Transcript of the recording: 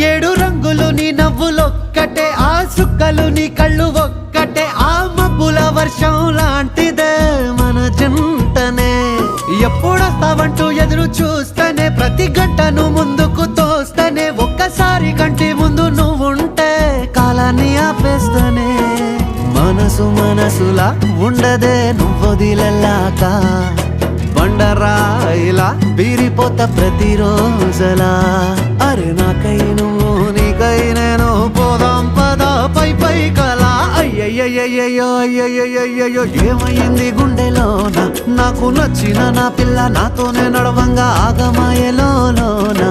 ఏడు రంగులు నీ నవ్వులొక్కటే, ఆ సుక్కలు నీ కళ్ళు ఒక్కటే, ఆ మబ్బుల వర్షం లాంటిదే మన జంటనే. ఎప్పుడొస్తావంటూ ఎదురు చూస్తేనే, ప్రతి గంటను ముందుకు తోస్తేనే, ఒక్కసారి కంటి ముందు నువ్వుంటే కాలాన్ని ఆపేస్తేనే. మనసు మనసులా ఉండదే నువ్వొదిలెళ్ళాక, బండరాయిలా బీరిపోత ప్రతిరోజలా. అరే నాకై నువ్వు నీకై నేను, పోదాం పదా పై పై కలా. అయ్యయ్యయ్యో అయ్యయ్యయ్యో ఏమైంది గుండెలోన, నాకు నచ్చిన నా పిల్ల నాతోనే నడవంగా ఆగమాయలోనా.